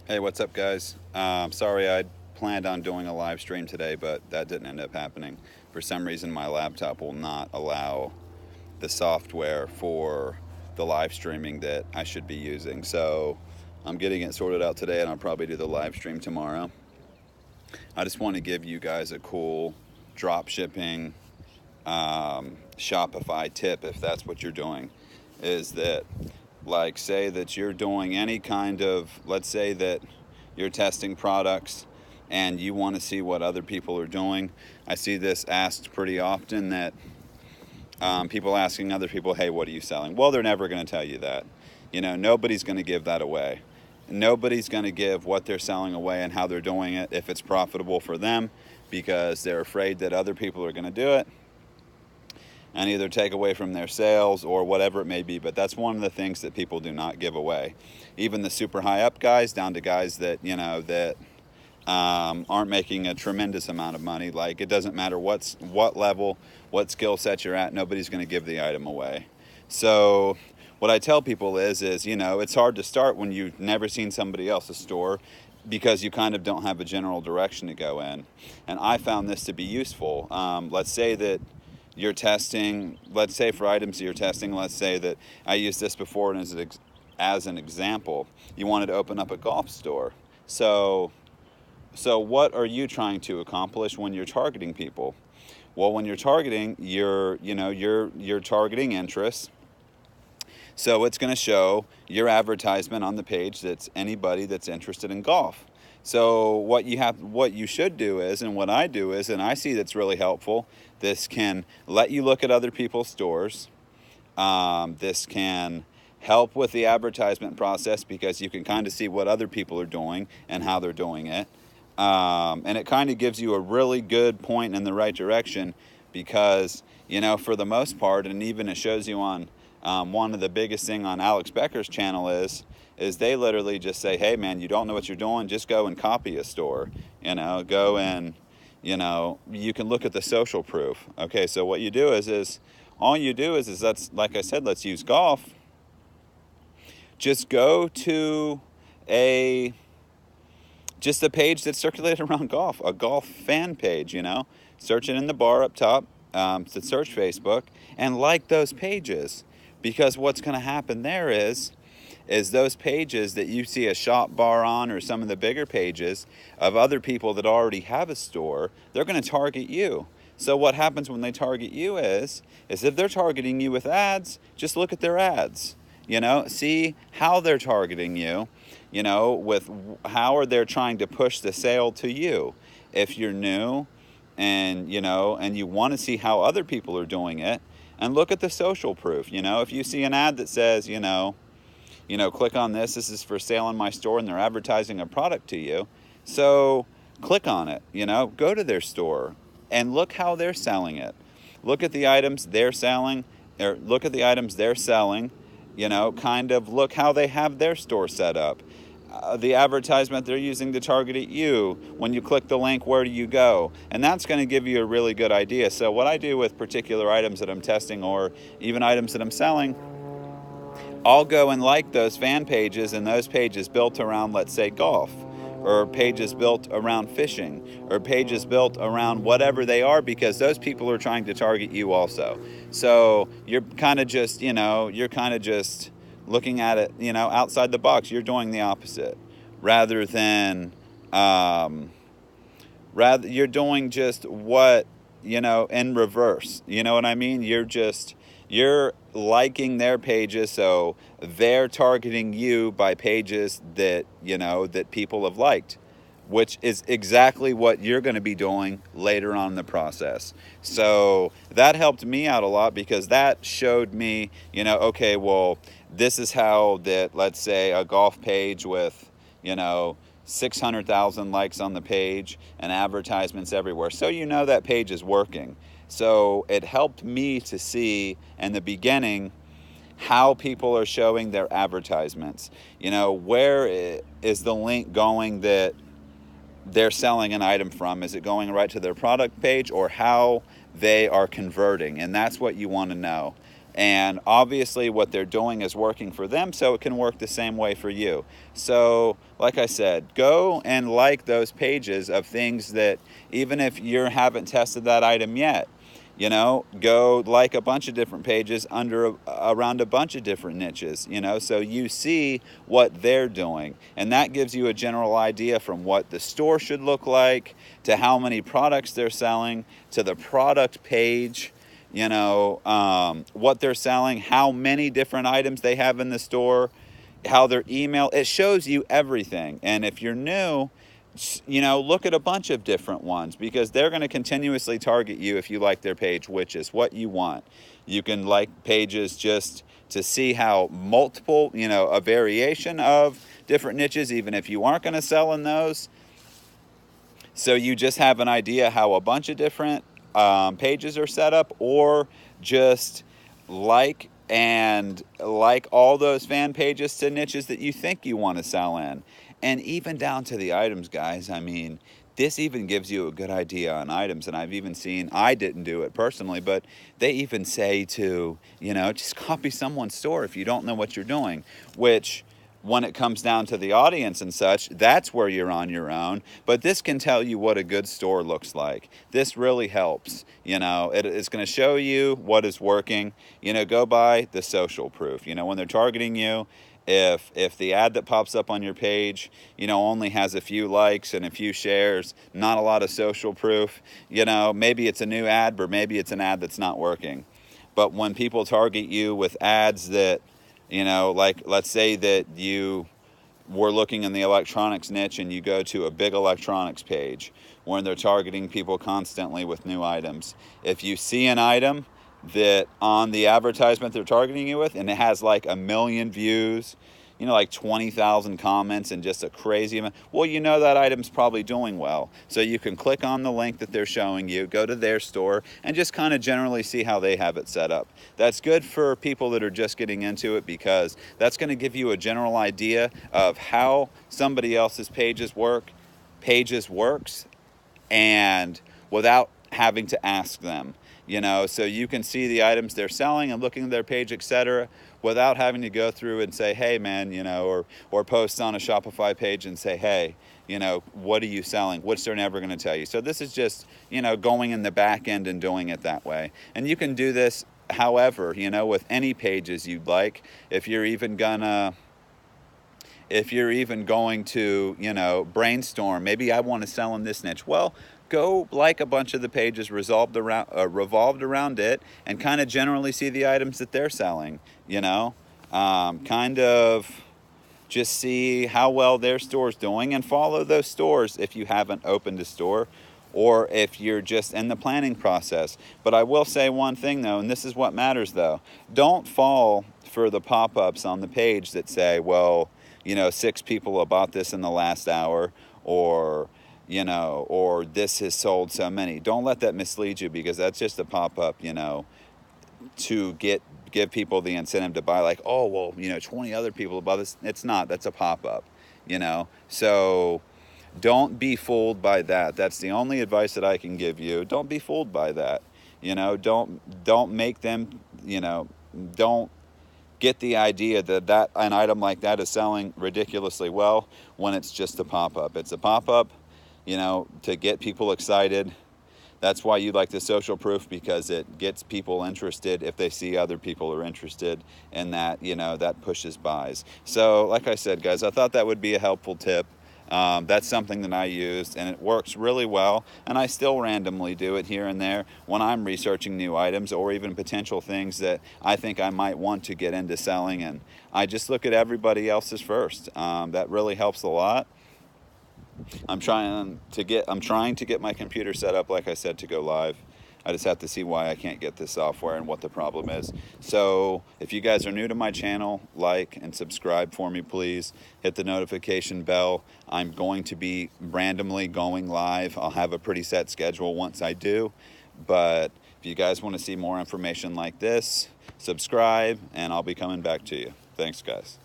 Hey, what's up, guys? Sorry, I planned on doing a live stream today, but that didn't end up happening. For some reason, my laptop will not allow the software for the live streaming that I should be using. So I'm getting it sorted out today, and I'll probably do the live stream tomorrow. I just want to give you guys a cool drop shipping Shopify tip if that's what you're doing. Is that, like, say that you're doing any kind of, let's say that you're testing products and you want to see what other people are doing. I see this asked pretty often, that people asking other people, hey, what are you selling? Well, they're never going to tell you that. Nobody's going to give that away. Nobody's going to give what they're selling away and how they're doing it if it's profitable for them, because they're afraid that other people are going to do it and either take away from their sales or whatever it may be. But that's one of the things that people do not give away. Even the super high up guys, down to guys that, aren't making a tremendous amount of money. Like, it doesn't matter what level, what skill set you're at, nobody's going to give the item away. So what I tell people is, it's hard to start when you've never seen somebody else's store, because you kind of don't have a general direction to go in. And I found this to be useful. Let's say that you're testing, let's say for items that you're testing, let's say that I used this before and as an example, you wanted to open up a golf store. So what are you trying to accomplish when you're targeting people? Well, when you're targeting, you're targeting interests. So it's going to show your advertisement on the page that's anybody that's interested in golf. So what you should do is, and what I do is, and I see that's really helpful, this can let you look at other people's stores. This can help with the advertisement process, because you can kind of see what other people are doing and how they're doing it. And it kind of gives you a really good point in the right direction, because, for the most part, and even it shows you on one of the biggest thing on Alex Becker's channel is they literally just say, hey man, you don't know what you're doing, just go and copy a store. Go and, you can look at the social proof. Okay, so what you do is all you do is that's, like I said, let's use golf. Just go to just a page that's circulated around golf, a golf fan page, search it in the bar up top, to search Facebook, and like those pages. Because what's going to happen there is those pages that you see a shop bar on, or some of the bigger pages of other people that already have a store, they're going to target you. So what happens when they target you is if they're targeting you with ads, just look at their ads. See how they're targeting you, with how are they trying to push the sale to you. If you're new and, and you want to see how other people are doing it, and look at the social proof. If you see an ad that says, click on this is for sale in my store, and they're advertising a product to you. So click on it, go to their store and look how they're selling it. Look at the items they're selling, kind of look how they have their store set up. The advertisement they're using to target at you. When you click the link, where do you go? And that's going to give you a really good idea. So what I do with particular items that I'm testing, or even items that I'm selling, I'll go and like those fan pages, and those pages built around, let's say, golf, or pages built around fishing, or pages built around whatever they are, because those people are trying to target you also. So you're kind of just, looking at it, outside the box. You're doing the opposite, rather than, you're doing just what, in reverse. You know what I mean? You're liking their pages, so they're targeting you by pages that, that people have liked, which is exactly what you're going to be doing later on in the process. So that helped me out a lot, because that showed me, okay, well, this is how that, let's say, a golf page with, 600,000 likes on the page and advertisements everywhere. So that page is working. So it helped me to see in the beginning how people are showing their advertisements. Where is the link going that they're selling an item from? Is it going right to their product page, or how they are converting? And that's what you want to know. And obviously what they're doing is working for them, so it can work the same way for you. So like I said, go and like those pages of things that, even if you haven't tested that item yet, you know, go like a bunch of different pages around a bunch of different niches, you know, so you see what they're doing. And that gives you a general idea from what the store should look like, to how many products they're selling, to the product page, you know, what they're selling, how many different items they have in the store, how their email, it shows you everything. And if you're new, you know, look at a bunch of different ones, because they're going to continuously target you if you like their page, which is what you want. You can like pages just to see how multiple, you know, a variation of different niches, even if you aren't going to sell in those. So you just have an idea how a bunch of different pages are set up, or just like all those fan pages to niches that you think you want to sell in. And even down to the items, guys. I mean, this even gives you a good idea on items. And I've even seen, I didn't do it personally, but they even say to, you know, just copy someone's store if you don't know what you're doing, which, when it comes down to the audience and such, that's where you're on your own. But this can tell you what a good store looks like. This really helps. You know, it's going to show you what is working. You know, go by the social proof. You know, when they're targeting you, if the ad that pops up on your page, you know, only has a few likes and a few shares, not a lot of social proof, you know, maybe it's a new ad, but maybe it's an ad that's not working. But when people target you with ads that, you know, like, let's say that you were looking in the electronics niche and you go to a big electronics page where they're targeting people constantly with new items. If you see an item that on the advertisement they're targeting you with, and it has like 1 million views, you know, like 20,000 comments and just a crazy amount, well, you know that item's probably doing well. So you can click on the link that they're showing you, go to their store, and just kind of generally see how they have it set up. That's good for people that are just getting into it, because that's going to give you a general idea of how somebody else's pages works, and without having to ask them. You know, so you can see the items they're selling and looking at their page, etc., without having to go through and say, hey man, you know, or post on a Shopify page and say, hey, you know, what are you selling? Which they're never going to tell you. So this is just, you know, going in the back end and doing it that way. And you can do this, however, you know, with any pages you'd like. If you're even going to, you know, brainstorm, maybe I want to sell in this niche. Well, go like a bunch of the pages revolved around it, and kind of generally see the items that they're selling, you know, kind of just see how well their store's doing, and follow those stores if you haven't opened a store, or if you're just in the planning process. But I will say one thing though, and this is what matters though, don't fall for the pop-ups on the page that say, well, you know, 6 people have bought this in the last hour, or, you know, or this has sold so many. Don't let that mislead you, because that's just a pop-up, you know, to give people the incentive to buy, like, oh, well, you know, 20 other people have bought this. It's not. That's a pop-up, you know. So don't be fooled by that. That's the only advice that I can give you. Don't be fooled by that. You know, don't make them, you know, don't get the idea that an item like that is selling ridiculously well when it's just a pop-up. It's a pop-up, you know, to get people excited. That's why you like the social proof, because it gets people interested. If they see other people are interested in that, you know, that pushes buys. So like I said, guys, I thought that would be a helpful tip. That's something that I used, and it works really well, and I still randomly do it here and there when I'm researching new items, or even potential things that I think I might want to get into selling, and I just look at everybody else's first. That really helps a lot. I'm trying to get my computer set up, like I said, to go live. I just have to see why I can't get this software and what the problem is. So if you guys are new to my channel, like and subscribe for me, please. Hit the notification bell. I'm going to be randomly going live. I'll have a pretty set schedule once I do. But if you guys want to see more information like this, subscribe, and I'll be coming back to you. Thanks, guys.